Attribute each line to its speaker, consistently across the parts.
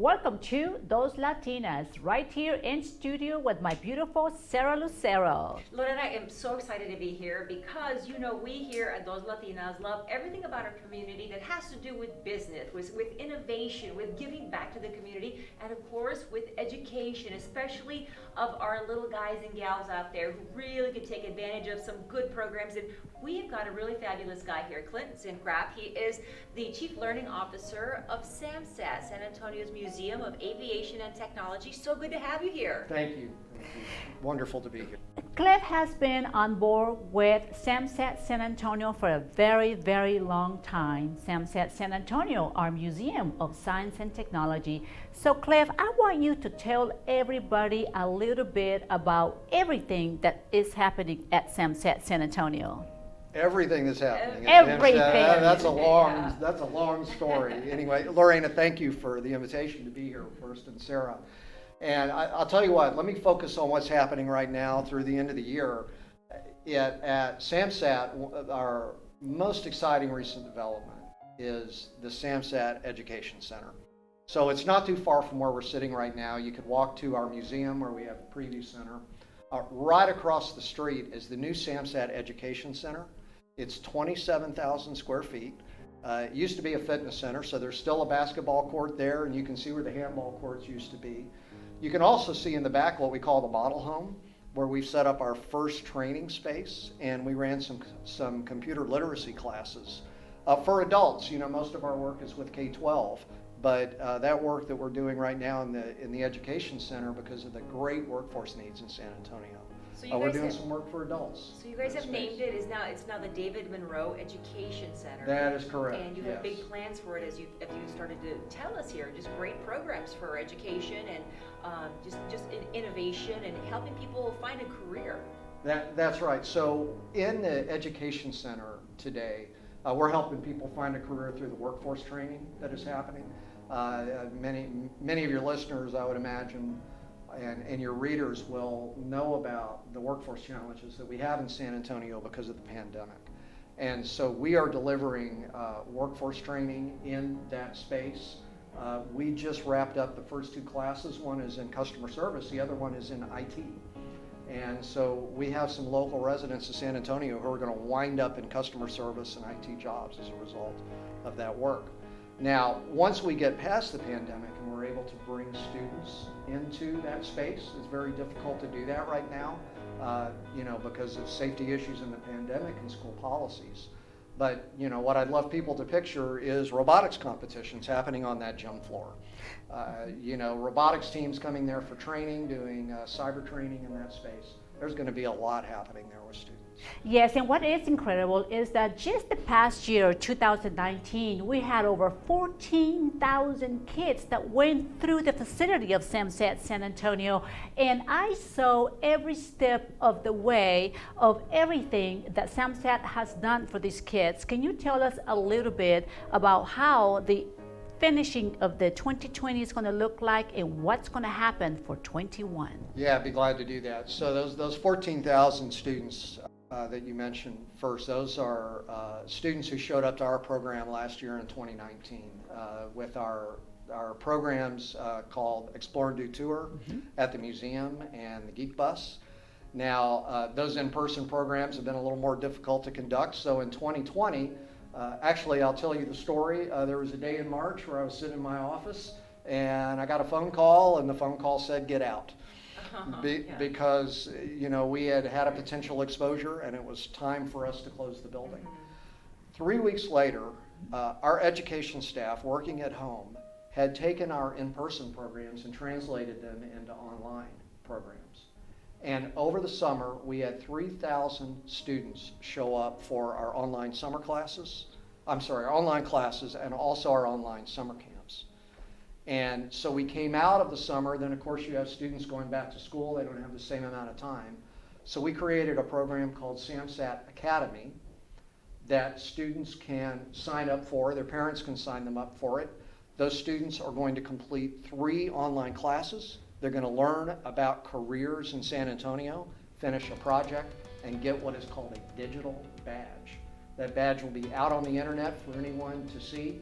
Speaker 1: Welcome to Those Latinas, right here in studio with my beautiful Sarah Lucero.
Speaker 2: Lorena, I am so excited to be here because, we here at Those Latinas love everything about our community that has to do with business, with innovation, with giving back to the community, and of course with education, especially of our little guys and gals out there who really could take advantage of some good programs. And we've got a really fabulous guy here, Clint Zintgraff. He is the Chief Learning Officer of SAMSAT, San Antonio's Museum of Aviation and Technology. So good to have you here.
Speaker 3: Thank you. Wonderful to be here.
Speaker 1: Cliff has been on board with SAMSAT San Antonio for a very, very long time. SAMSAT San Antonio, our Museum of Science and Technology. So Cliff, I want you to tell everybody a little bit about everything that is happening at SAMSAT San Antonio.
Speaker 3: Everything that's happening.
Speaker 1: Everything.
Speaker 3: That's a long story. Anyway, Lorena, thank you for the invitation to be here first, and Sarah. And I'll tell you what, let me focus on what's happening right now through the end of the year. At SAMSAT, our most exciting recent development is the SAMSAT Education Center. So it's not too far from where we're sitting right now. You could walk to our museum where we have a preview center. Right across the street is the new SAMSAT Education Center. It's 27,000 square feet. It used to be a fitness center, so there's still a basketball court there, and you can see where the handball courts used to be. You can also see in the back what we call the model home, where we've set up our first training space, and we ran some computer literacy classes for adults. Most of our work is with K-12, but that work that we're doing right now in the education center, because of the great workforce needs in San Antonio, we're doing some work for adults.
Speaker 2: So you guys have named it. It's now the David Monroe Education Center.
Speaker 3: That is correct.
Speaker 2: And you have big plans for it, as you started to tell us here. Just great programs for education and just innovation and helping people find a career.
Speaker 3: That's right. So in the education center today, we're helping people find a career through the workforce training that is happening. Many of your listeners, I would imagine, and your readers will know about the workforce challenges that we have in San Antonio because of the pandemic. And so we are delivering workforce training in that space. We just wrapped up the first two classes. One is in customer service, the other one is in IT. And so we have some local residents of San Antonio who are going to wind up in customer service and IT jobs as a result of that work. Now, once we get past the pandemic and we're able to bring students into that space, it's very difficult to do that right now, because of safety issues in the pandemic and school policies. But, what I'd love people to picture is robotics competitions happening on that gym floor. Robotics teams coming there for training, doing cyber training in that space. There's going to be a lot happening there with students.
Speaker 1: Yes, and what is incredible is that just the past year, 2019, we had over 14,000 kids that went through the facility of SAMSAT San Antonio, and I saw every step of the way of everything that SAMSAT has done for these kids. Can you tell us a little bit about how the finishing of the 2020 is going to look like and what's going to happen for 21?
Speaker 3: Yeah, I'd be glad to do that. So those 14,000 students that you mentioned first, those are students who showed up to our program last year in 2019 with our programs called Explore and Do Tour at the museum and the Geek Bus. Now, those in-person programs have been a little more difficult to conduct, so in 2020, actually, I'll tell you the story. There was a day in March where I was sitting in my office and I got a phone call, and the phone call said, "Get out." Because, we had a potential exposure and it was time for us to close the building. 3 weeks later, our education staff working at home had taken our in-person programs and translated them into online programs. And over the summer, we had 3,000 students show up for our online our online classes and also our online summer camps. And so we came out of the summer, then of course you have students going back to school, they don't have the same amount of time. So we created a program called SAMSAT Academy that students can sign up for, their parents can sign them up for it. Those students are going to complete 3 online classes. They're going to learn about careers in San Antonio, finish a project, and get what is called a digital badge. That badge will be out on the internet for anyone to see.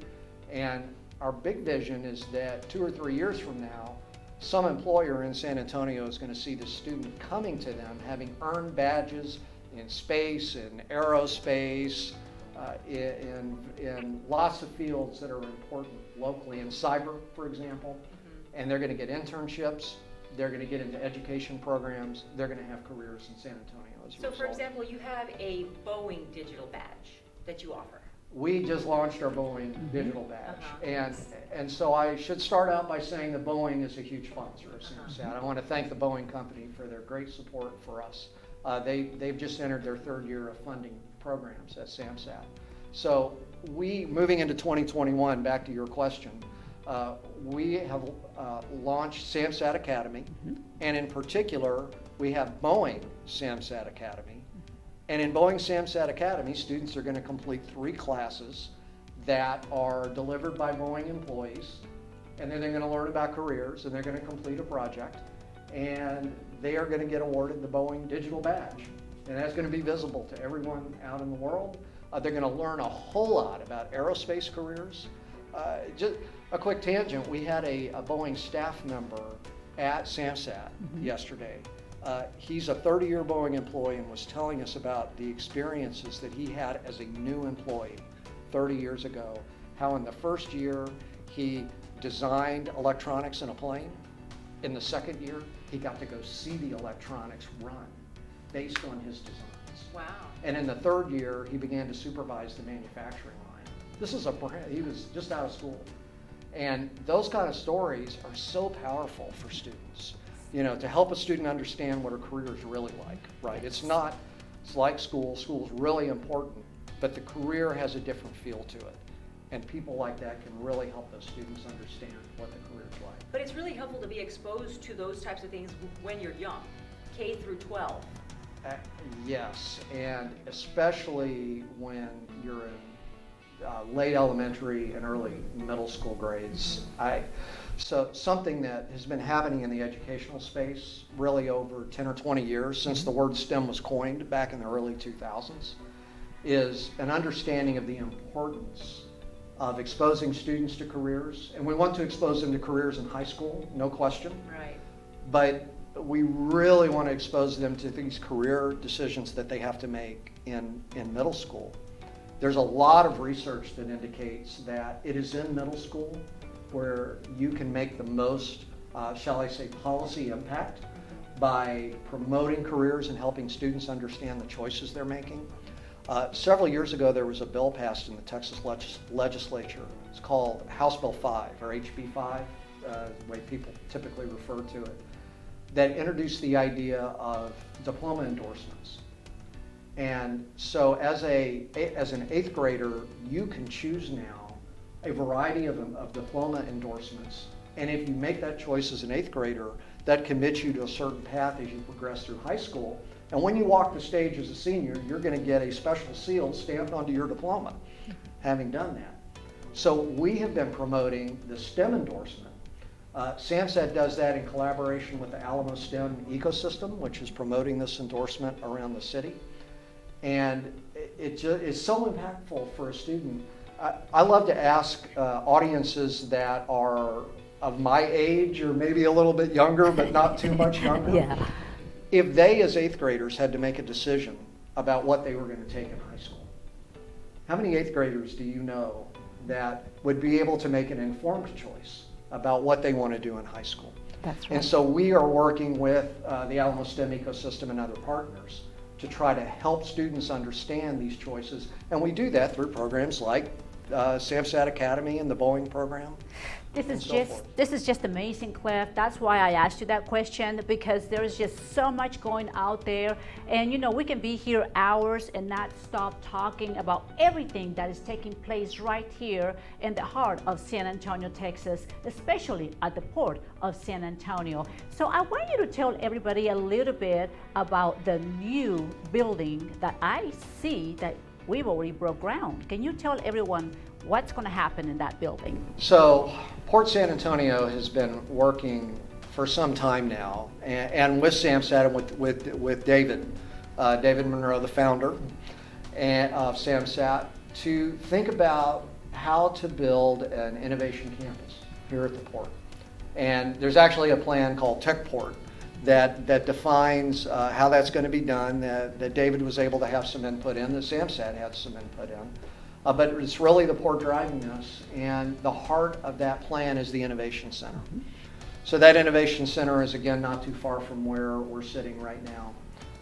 Speaker 3: And our big vision is that 2 or 3 years from now, some employer in San Antonio is going to see the student coming to them, having earned badges in space, in aerospace, in lots of fields that are important locally, in cyber, for example, and they're going to get internships, they're going to get into education programs, they're going to have careers in San Antonio as a result.
Speaker 2: So for example, you have a Boeing digital badge that you offer.
Speaker 3: We just launched our Boeing digital badge, and so I should start out by saying that Boeing is a huge sponsor of SAMSAT. I want to thank the Boeing company for their great support for us. They've just entered their 3rd year of funding programs at SAMSAT. So moving into 2021, back to your question, we have launched SAMSAT Academy, and in particular, we have Boeing SAMSAT Academy. And in Boeing SAMSAT Academy, students are going to complete 3 classes that are delivered by Boeing employees, and then they're going to learn about careers, and they're going to complete a project, and they are going to get awarded the Boeing digital badge. And that's going to be visible to everyone out in the world. They're going to learn a whole lot about aerospace careers. Just a quick tangent, we had a Boeing staff member at SAMSAT yesterday. He's a 30-year Boeing employee and was telling us about the experiences that he had as a new employee 30 years ago, how in the first year he designed electronics in a plane. In the 2nd year, he got to go see the electronics run based on his designs.
Speaker 2: Wow.
Speaker 3: And in the 3rd year, he began to supervise the manufacturing line. He was just out of school. And those kind of stories are so powerful for students, to help a student understand what a career is really like, right? It's like school. School's really important, but the career has a different feel to it. And people like that can really help those students understand what the career is like.
Speaker 2: But it's really helpful to be exposed to those types of things when you're young, K through 12.
Speaker 3: Yes, and especially when you're in late elementary and early middle school grades. So something that has been happening in the educational space really over 10 or 20 years since the word STEM was coined back in the early 2000s is an understanding of the importance of exposing students to careers. And we want to expose them to careers in high school, no question.
Speaker 2: Right.
Speaker 3: But we really want to expose them to these career decisions that they have to make in middle school. There's a lot of research that indicates that it is in middle school where you can make the most, shall I say, policy impact by promoting careers and helping students understand the choices they're making. Several years ago, there was a bill passed in the Texas legislature. It's called House Bill 5, or HB 5, the way people typically refer to it, that introduced the idea of diploma endorsements. And so as an 8th grader, you can choose now a variety of diploma endorsements. And if you make that choice as an 8th grader, that commits you to a certain path as you progress through high school. And when you walk the stage as a senior, you're going to get a special seal stamped onto your diploma, having done that. So we have been promoting the STEM endorsement. SAMSAT does that in collaboration with the Alamo STEM ecosystem, which is promoting this endorsement around the city. And it is so impactful for a student. I love to ask audiences that are of my age or maybe a little bit younger, but not too much younger.
Speaker 1: Yeah.
Speaker 3: If they, as 8th graders, had to make a decision about what they were going to take in high school, how many 8th graders do you know that would be able to make an informed choice about what they want to do in high school?
Speaker 1: That's right.
Speaker 3: And so we are working with the Alamo STEM ecosystem and other partners to try to help students understand these choices. And we do that through programs like SAMSAT Academy and the Boeing program.
Speaker 1: This is just amazing, Cliff. That's why I asked you that question, because there is just so much going out there. And we can be here hours and not stop talking about everything that is taking place right here in the heart of San Antonio, Texas, especially at the port of San Antonio. So I want you to tell everybody a little bit about the new building that I see that we've already broke ground. Can you tell everyone what's going to happen in that building?
Speaker 3: So Port San Antonio has been working for some time now, and with SAMSAT and with David Monroe, the founder of SAMSAT, to think about how to build an innovation campus here at the port. And there's actually a plan called TechPort that defines how that's going to be done, that David was able to have some input in, that SAMSAT had some input in. But it's really the port driving this, and the heart of that plan is the Innovation Center. So that Innovation Center is, again, not too far from where we're sitting right now.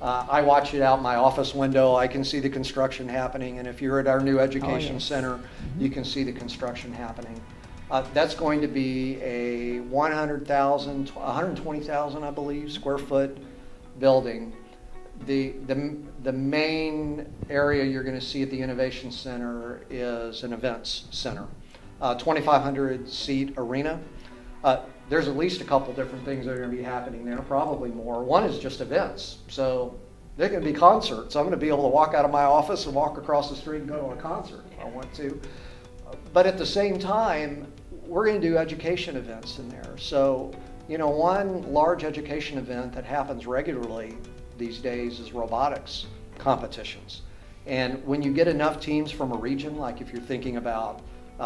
Speaker 3: I watch it out my office window. I can see the construction happening, and if you're at our new education center, you can see the construction happening. That's going to be a 120,000, I believe, square foot building. The main area you're going to see at the Innovation Center is an events center, 2,500 seat arena. There's at least a couple different things that are going to be happening there, probably more. One is just events. So there can be concerts. I'm going to be able to walk out of my office and walk across the street and go to a concert if I want to. But at the same time, we're going to do education events in there. So, you know, one large education event that happens regularly these days is robotics competitions. And when you get enough teams from a region, like if you're thinking about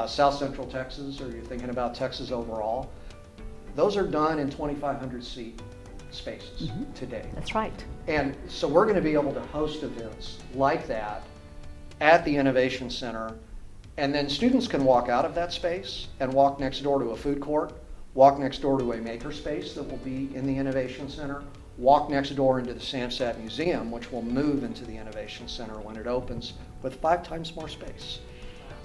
Speaker 3: South Central Texas or you're thinking about Texas overall, those are done in 2,500 seat spaces today.
Speaker 1: That's right.
Speaker 3: And so we're going to be able to host events like that at the Innovation Center, and then students can walk out of that space and walk next door to a food court, walk next door to a maker space that will be in the Innovation Center, walk next door into the SAMSAT Museum, which will move into the Innovation Center when it opens with 5 times more space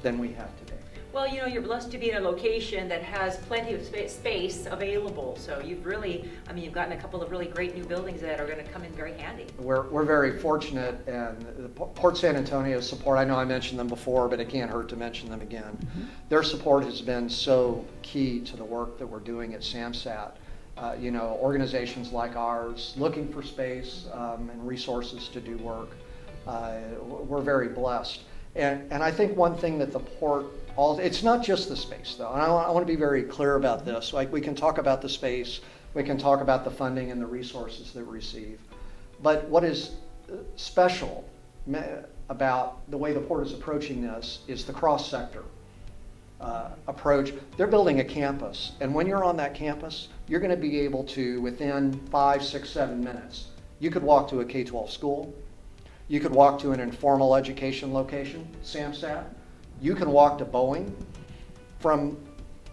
Speaker 3: than we have today.
Speaker 2: Well, you know, you're blessed to be in a location that has plenty of space available. So you've really, I mean, you've gotten a couple of really great new buildings that are going to come in very handy.
Speaker 3: We're very fortunate, and the Port San Antonio's support, I know I mentioned them before, but it can't hurt to mention them again. Their support has been so key to the work that we're doing at SAMSAT. You know, organizations like ours looking for space and resources to do work. We're very blessed. And I think one thing that the port, it's not just the space though, and I want to be very clear about this. Like, we can talk about the space, we can talk about the funding and the resources that we receive, but what is special about the way the port is approaching this is the cross-sector approach. They're building a campus, and when you're on that campus, you're going to be able to, within 5, 6, 7 minutes, you could walk to a K-12 school, you could walk to an informal education location, SAMSAT. You can walk to Boeing from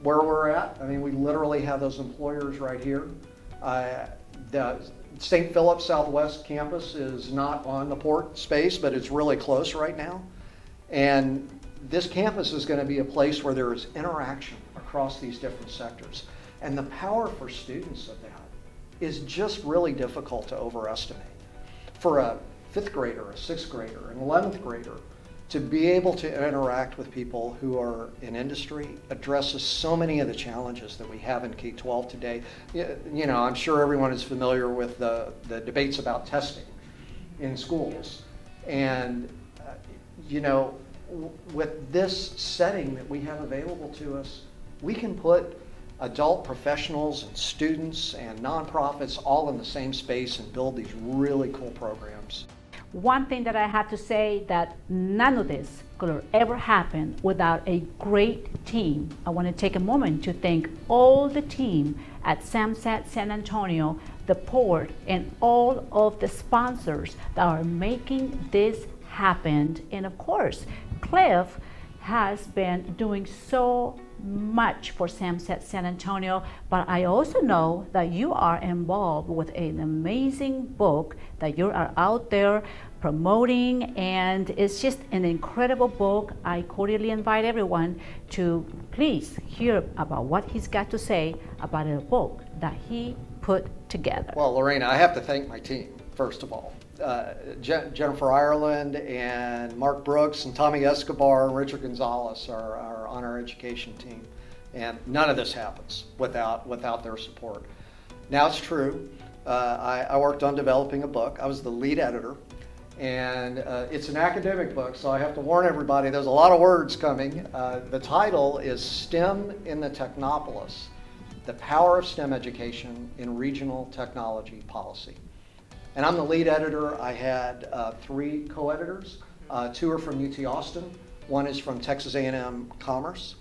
Speaker 3: where we're at. I mean, we literally have those employers right here. The St. Philip Southwest campus is not on the port space, but it's really close right now. And this campus is going to be a place where there is interaction across these different sectors. And the power for students of that is just really difficult to overestimate. For a 5th grader, a 6th grader, an 11th grader, to be able to interact with people who are in industry addresses so many of the challenges that we have in K-12 today. You know, I'm sure everyone is familiar with the debates about testing in schools. And, you know, with this setting that we have available to us, we can put adult professionals and students and nonprofits all in the same space and build these really cool programs.
Speaker 1: One thing that I have to say, that none of this could have ever happened without a great team. I want to take a moment to thank all the team at SAMSAT San Antonio, the port, and all of the sponsors that are making this happen. And of course, Cliff has been doing so much for SAMSAT San Antonio, but I also know that you are involved with an amazing book that you are out there promoting, and it's just an incredible book. I cordially invite everyone to please hear about what he's got to say about a book that he put together.
Speaker 3: Well, Lorena, I have to thank my team, first of all. Jennifer Ireland and Mark Brooks and Tommy Escobar and Richard Gonzalez are on our education team. And none of this happens without their support. Now, it's true, I worked on developing a book. I was the lead editor, and it's an academic book, so I have to warn everybody, there's a lot of words coming. The title is STEM in the Technopolis, The Power of STEM Education in Regional Technology Policy. And I'm the lead editor. I had 3 co-editors. 2 are from UT Austin, one is from Texas A&M Commerce,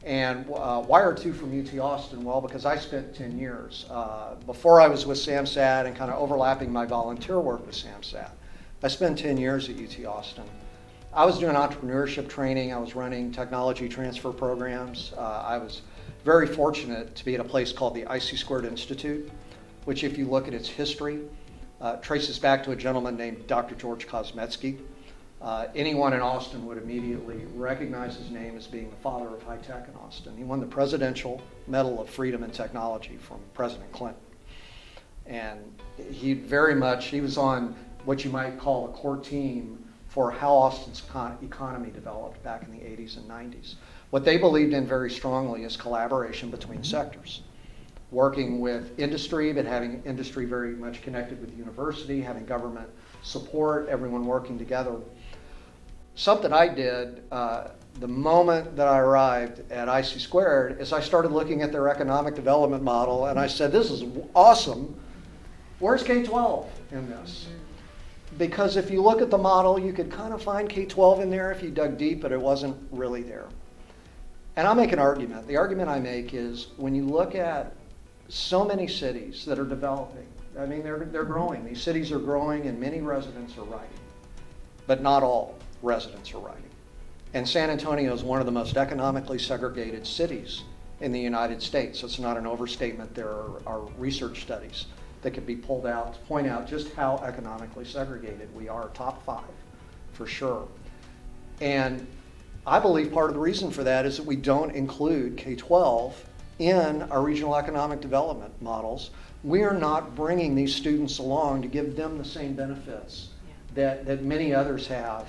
Speaker 3: and why are two from UT Austin? Well, because I spent 10 years. Before I was with SAMSAT and kind of overlapping my volunteer work with SAMSAT, I spent 10 years at UT Austin. I was doing entrepreneurship training. I was running technology transfer programs. I was very fortunate to be at a place called the IC² Institute, which if you look at its history, traces back to a gentleman named Dr. George Kosmetsky. Anyone in Austin would immediately recognize his name as being the father of high tech in Austin. He won the Presidential Medal of Freedom and Technology from President Clinton. And he was on what you might call a core team for how Austin's economy developed back in the 80s and 90s. What they believed in very strongly is collaboration between sectors. Working with industry, but having industry very much connected with the university, having government support, everyone working together. Something I did the moment that I arrived at IC² is I started looking at their economic development model, and I said, this is awesome. Where's K-12 in this? Because if you look at the model, you could kind of find K-12 in there if you dug deep, but it wasn't really there. And I'll make an argument. The argument I make is when you look at so many cities that are developing, I mean, they're growing. These cities are growing and many residents are writing, but not all residents are writing. And San Antonio is one of the most economically segregated cities in the United States. It's not an overstatement. There are research studies that could be pulled out to point out just how economically segregated we are, top 5 for sure. And I believe part of the reason for that is that we don't include K-12 in our regional economic development models. We are not bringing these students along to give them the same benefits that many others have,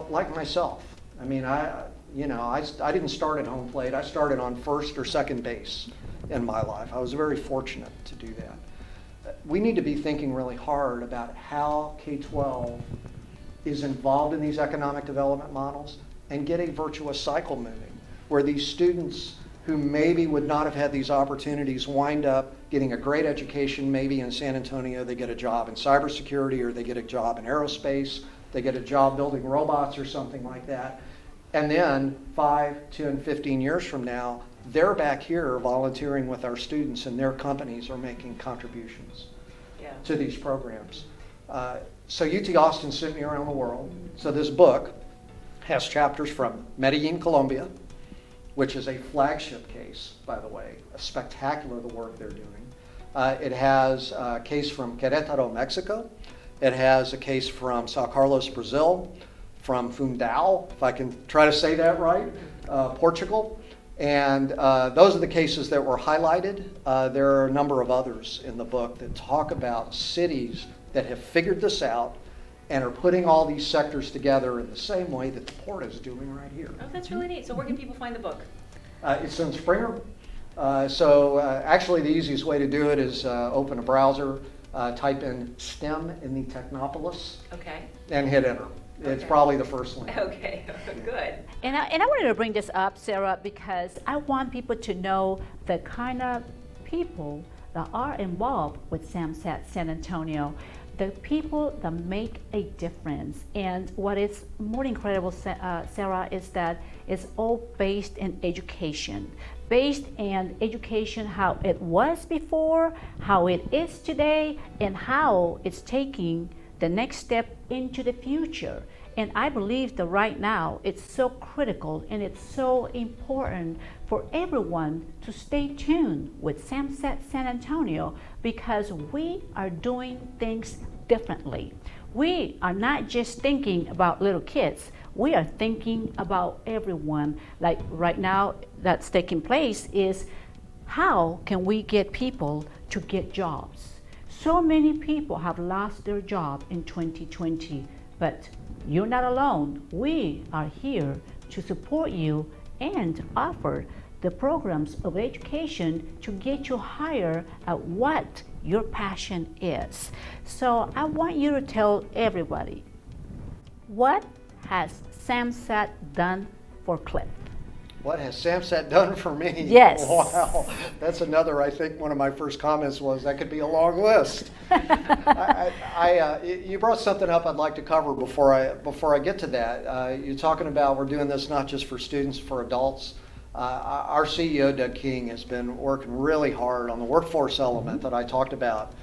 Speaker 3: like myself. I mean, I didn't start at home plate. I started on first or second base in my life. I was very fortunate to do that. We need to be thinking really hard about how K-12 is involved in these economic development models and get a virtuous cycle moving, where these students who maybe would not have had these opportunities wind up getting a great education. Maybe in San Antonio they get a job in cybersecurity, or they get a job in aerospace, they get a job building robots or something like that. And then 5, 10, 15 years from now, they're back here volunteering with our students, and their companies are making contributions to these programs. So UT Austin sent me around the world. So this book has chapters from Medellin, Colombia, which is a flagship case, by the way, spectacular the work they're doing. It has a case from Querétaro, Mexico. It has a case from Sao Carlos, Brazil, from Fundão, if I can try to say that right, Portugal. And those are the cases that were highlighted. There are a number of others in the book that talk about cities that have figured this out and are putting all these sectors together in the same way that the Port is doing right here.
Speaker 2: Oh, that's really neat. So where can people find the book?
Speaker 3: It's in Springer. Actually the easiest way to do it is open a browser, type in STEM in the Technopolis, and hit enter. It's probably the first link.
Speaker 2: Okay, good.
Speaker 1: And I wanted to bring this up, Sarah, because I want people to know the kind of people that are involved with SAMSAT San Antonio, the people that make a difference. And what is more incredible, Sarah, is that it's all based in education. Based in education, how it was before, how it is today, and how it's taking the next step into the future. And I believe that right now it's so critical and it's so important for everyone to stay tuned with SAMSAT San Antonio, because we are doing things differently. We are not just thinking about little kids. We are thinking about everyone. Like right now that's taking place is how can we get people to get jobs? So many people have lost their job in 2020, but you're not alone. We are here to support you and offer the programs of education to get you higher at what your passion is. So I want you to tell everybody, what has SAMSAT done for Cliff?
Speaker 3: What has SAMSAT done for me?
Speaker 1: Yes.
Speaker 3: Wow. That's another, I think one of my first comments was that could be a long list. You brought something up I'd like to cover before I get to that. You're talking about we're doing this not just for students, for adults. Our CEO, Doug King, has been working really hard on the workforce element that I talked about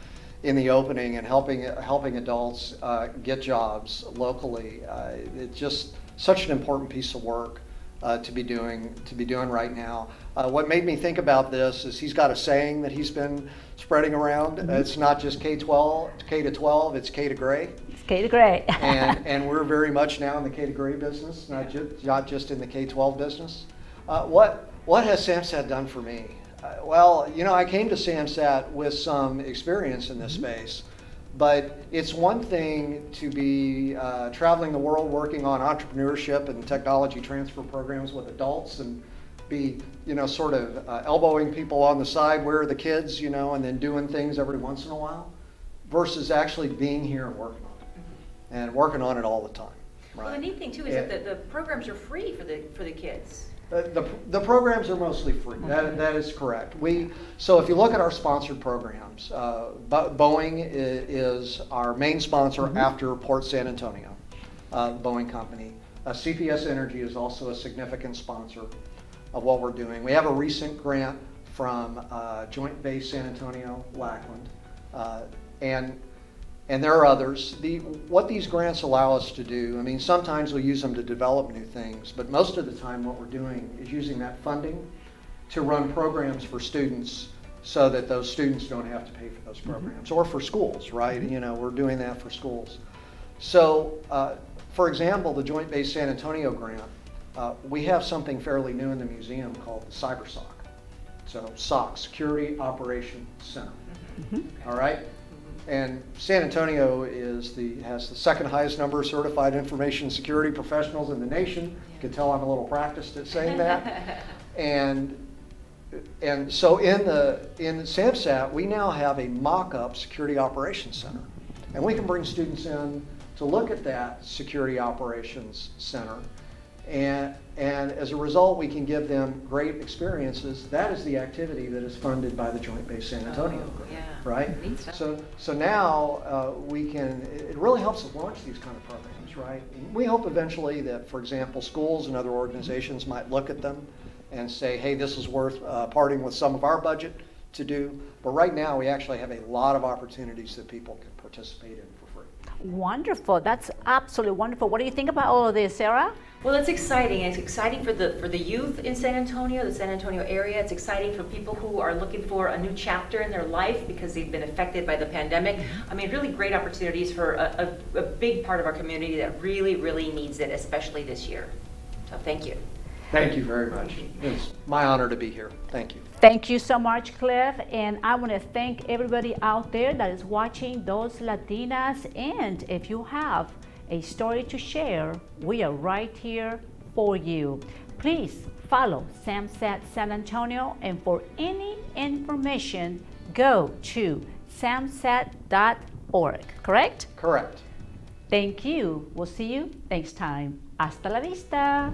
Speaker 3: in the opening and helping adults get jobs locally. It's just such an important piece of work to be doing right now. What made me think about this is he's got a saying that he's been spreading around. It's not just K-12, K to 12, it's K to gray.
Speaker 1: It's K to gray.
Speaker 3: and we're very much now in the K to gray business, not just in the K-12 business. What has SAMSAT done for me? Well, you know, I came to SAMSAT with some experience in this space, but it's one thing to be traveling the world working on entrepreneurship and technology transfer programs with adults and be, you know, sort of elbowing people on the side, where are the kids, you know, and then doing things every once in a while, versus actually being here and working on it, and working on it all the time. Right?
Speaker 2: Well, the neat thing too is that the programs are free for the kids.
Speaker 3: The programs are mostly free. That is correct. So if you look at our sponsored programs, Boeing is our main sponsor after Port San Antonio, Boeing Company. CPS Energy is also a significant sponsor of what we're doing. We have a recent grant from Joint Base San Antonio, Lackland, and there are others. What these grants allow us to do, I mean, sometimes we'll use them to develop new things, but most of the time what we're doing is using that funding to run programs for students so that those students don't have to pay for those programs, or for schools, right? You know, we're doing that for schools. So, for example, the Joint Base San Antonio grant, we have something fairly new in the museum called the CyberSOC. So, SOC, Security Operations Center, all right? And San Antonio has the second highest number of certified information security professionals in the nation. You can tell I'm a little practiced at saying that. And so in SAMSAT, we now have a mock-up security operations center. And we can bring students in to look at that security operations center. And as a result, we can give them great experiences. That is the activity that is funded by the Joint Base San Antonio, right? So now it really helps us launch these kind of programs, right? We hope eventually that, for example, schools and other organizations might look at them and say, hey, this is worth parting with some of our budget to do. But right now, we actually have a lot of opportunities that people can participate in for free.
Speaker 1: Wonderful. That's absolutely wonderful. What do you think about all of this, Sarah?
Speaker 2: Well, it's exciting. It's exciting for the youth in San Antonio, the San Antonio area. It's exciting for people who are looking for a new chapter in their life because they've been affected by the pandemic. I mean, really great opportunities for a big part of our community that really, really needs it, especially this year. So thank you.
Speaker 3: Thank you very much. It's my honor to be here. Thank you.
Speaker 1: Thank you so much, Cliff. And I want to thank everybody out there that is watching Dos Latinas. And if you have a story to share, we are right here for you. Please follow SAMSAT San Antonio, and for any information, go to samsat.org, correct?
Speaker 3: Correct.
Speaker 1: Thank you. We'll see you next time. Hasta la vista.